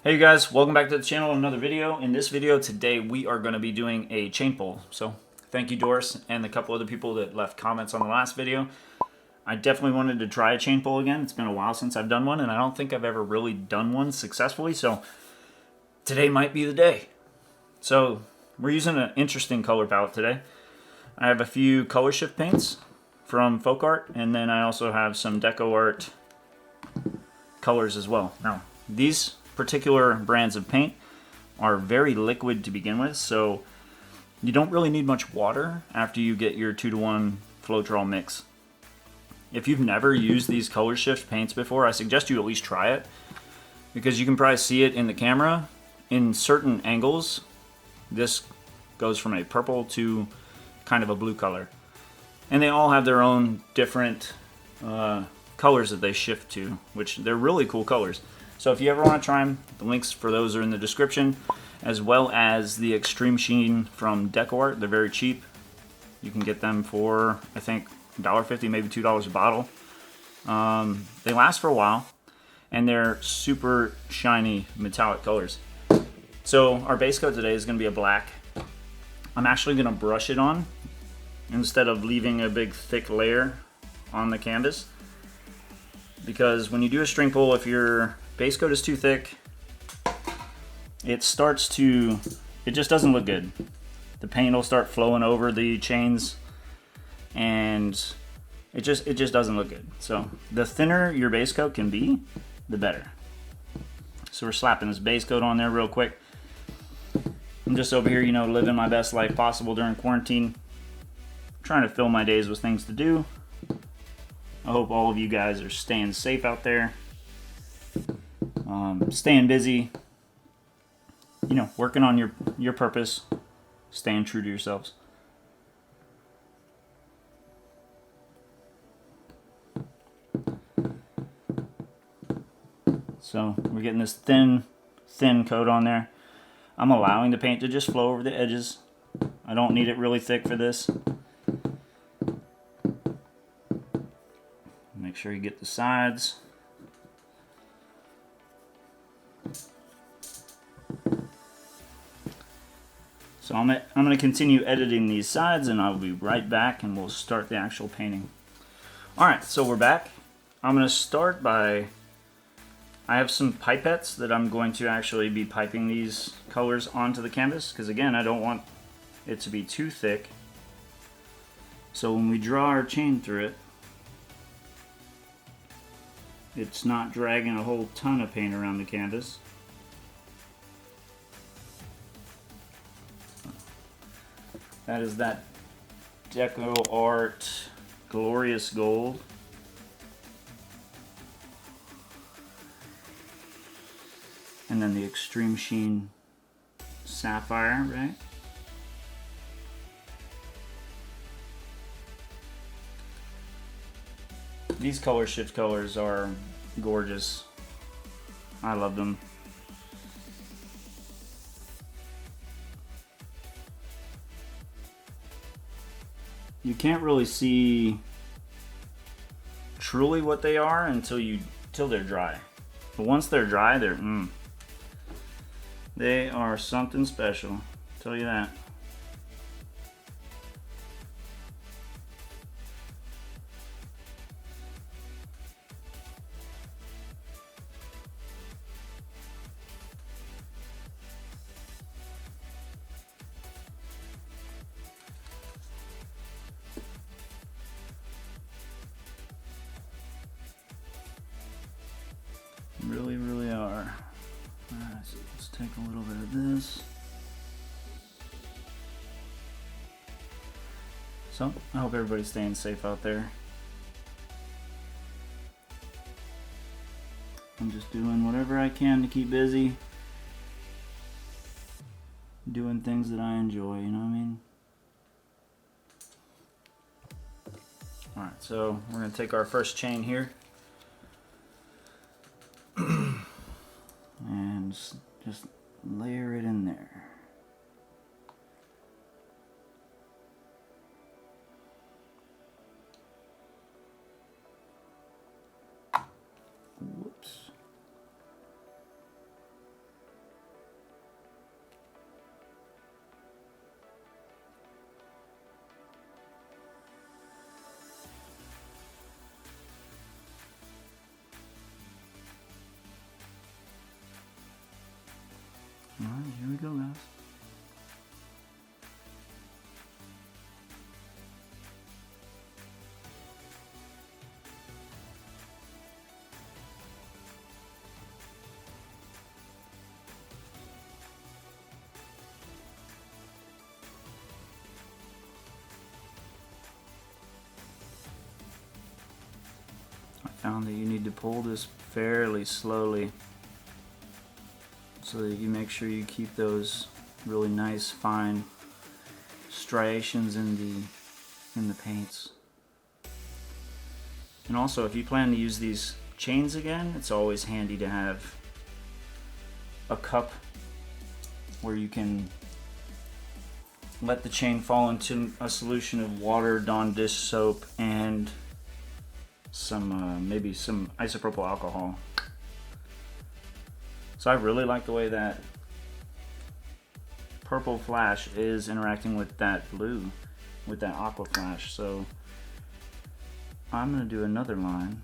Hey you guys, welcome back to the channel. Another video. In this video today we are going to be doing a chain pull. So thank you Doris and the couple other people that left comments on the last video. I definitely wanted to try a chain pull again. It's been a while since I've done one and I don't think I've ever really done one successfully. So today might be the day. So we're using an interesting color palette today. I have a few color shift paints from Folk Art, and then I also have some Deco Art colors as well. Now these particular brands of paint are very liquid to begin with, so you don't really need much water after you get your 2-to-1 Floetrol mix. If you've never used these color shift paints before, I suggest you at least try it, because you can probably see it in the camera. In certain angles, this goes from a purple to kind of a blue color. And they all have their own different colors that they shift to, which they're really cool colors. So if you ever want to try them, the links for those are in the description, as well as the Extreme Sheen from Deco Art. They're very cheap. You can get them for, I think, $1.50, maybe $2 a bottle. They last for a while, and they're super shiny metallic colors. So our base coat today is going to be a black. I'm actually going to brush it on instead of leaving a big thick layer on the canvas, because when you do a string pull, if your base coat is too thick, it just doesn't look good. The paint will start flowing over the chains, and it just doesn't look good. So the thinner your base coat can be, the better. So we're slapping this base coat on there real quick. I'm just over here, living my best life possible during quarantine, trying to fill my days with things to do. I hope all of you guys are staying safe out there. Staying busy, working on your purpose, staying true to yourselves. So we're getting this thin coat on there. I'm allowing the paint to just flow over the edges. I don't need it really thick for this. Make sure you get the sides. So I'm going to continue editing these sides, and I'll be right back and we'll start the actual painting. Alright, so we're back. I'm going to start by, I have some pipettes that I'm going to actually be piping these colors onto the canvas, because again, I don't want it to be too thick. So when we draw our chain through it, it's not dragging a whole ton of paint around the canvas. That is that Deco Art Glorious Gold. And then the Extreme Sheen Sapphire, right? These color shift colors are gorgeous. I love them. You can't really see truly what they are until they're dry. But once they're dry, they are something special. I'll tell you that. Really are. Alright, so let's take a little bit of this. So, I hope everybody's staying safe out there. I'm just doing whatever I can to keep busy. Doing things that I enjoy, you know what I mean? Alright, so we're going to take our first chain here. And just layer it in there. Whoops. Alright, here we go, guys. I found that you need to pull this fairly slowly so that you make sure you keep those really nice fine striations in the paints. And also, if you plan to use these chains again, it's always handy to have a cup where you can let the chain fall into a solution of water, Dawn dish soap, and some maybe some isopropyl alcohol. So I really like the way that purple flash is interacting with that blue, with that aqua flash. So I'm going to do another line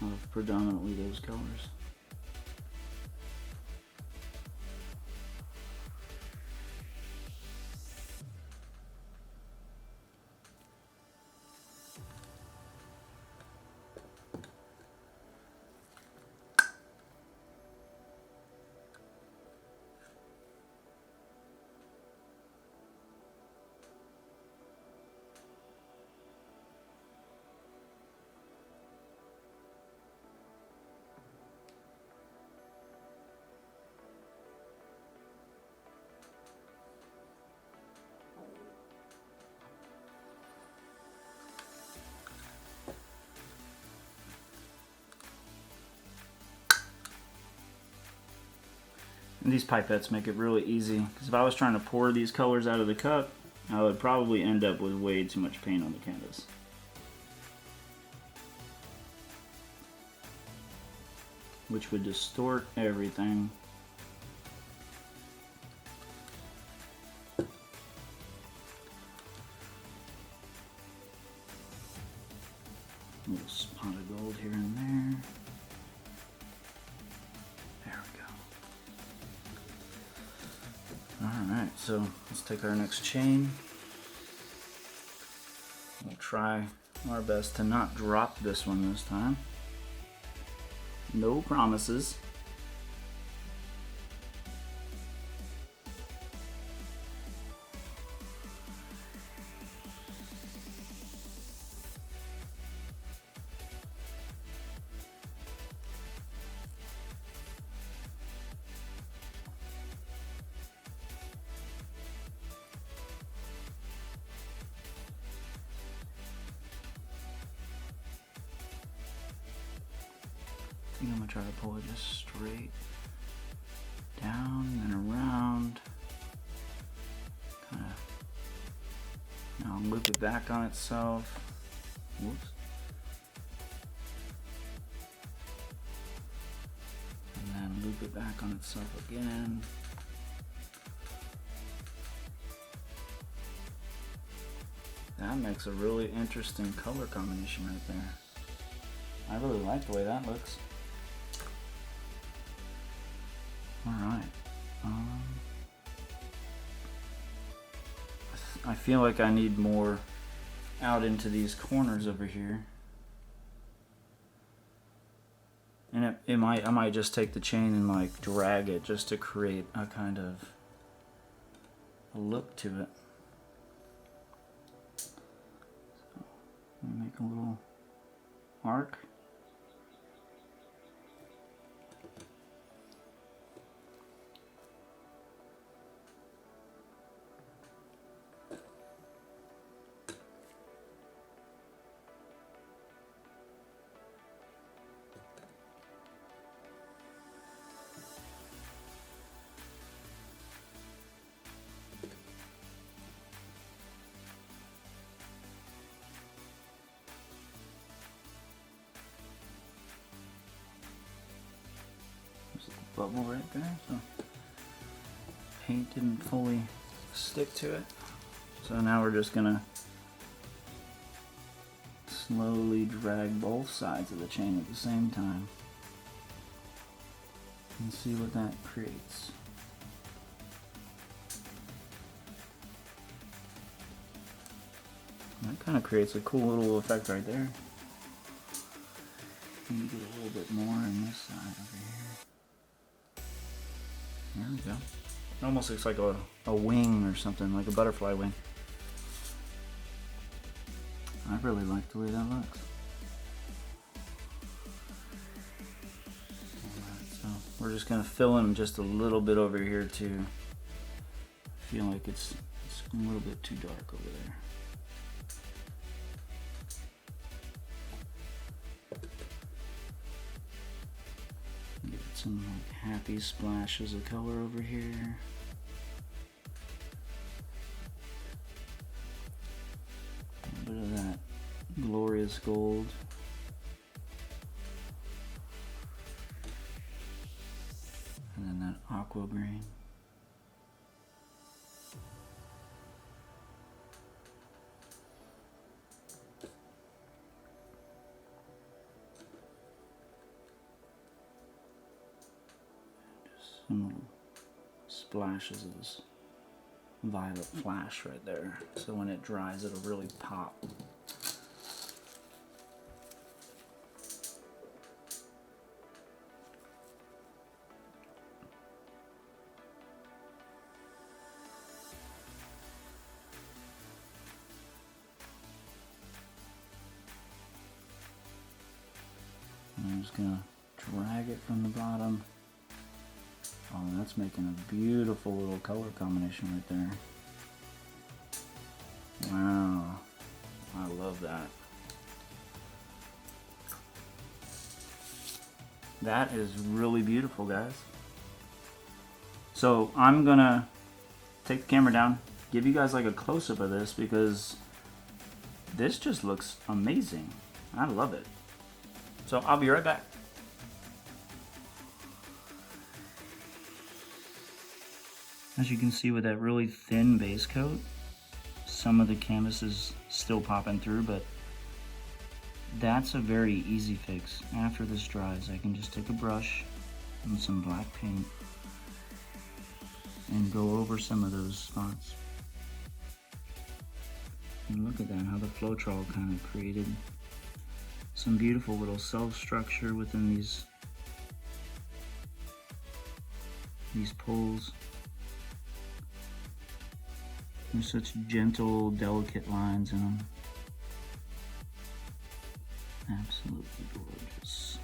of predominantly those colors. And these pipettes make it really easy, because if I was trying to pour these colors out of the cup, I would probably end up with way too much paint on the canvas. Which would distort everything. A little spot of gold here and there. Alright, so let's take our next chain. We'll try our best to not drop this one this time. No promises. I think I'm gonna try to pull it just straight down and around. Kind of now loop it back on itself. Whoops. And then loop it back on itself again. That makes a really interesting color combination right there. I really like the way that looks. Alright. I feel like I need more out into these corners over here. And I might just take the chain and like drag it just to create a kind of a look to it. So, make a little arc. Bubble right there, so paint didn't fully stick to it. So now we're just gonna slowly drag both sides of the chain at the same time. and see what that creates. That kind of creates a cool little effect right there. Maybe get a little bit more on this side over here. There we go. It almost looks like a wing or something, like a butterfly wing. I really like the way that looks. Alright, so we're just going to fill in just a little bit over here too. I feel like it's a little bit too dark over there. Get some like happy splashes of color over here. A little bit of that glorious gold. And then that aqua green. Some little splashes of this violet flash right there, so when it dries it'll really pop. And I'm just gonna drag it from the bottom. Oh, that's making a beautiful little color combination right there. Wow, I love that. That is really beautiful, guys. So I'm gonna take the camera down, give you guys like a close-up of this because this just looks amazing. I love it. So I'll be right back. As you can see with that really thin base coat, some of the canvas is still popping through, but that's a very easy fix. After this dries, I can just take a brush and some black paint and go over some of those spots. And look at that, how the Floetrol kind of created some beautiful little self-structure within these pulls. There's such gentle, delicate lines in them. Absolutely gorgeous.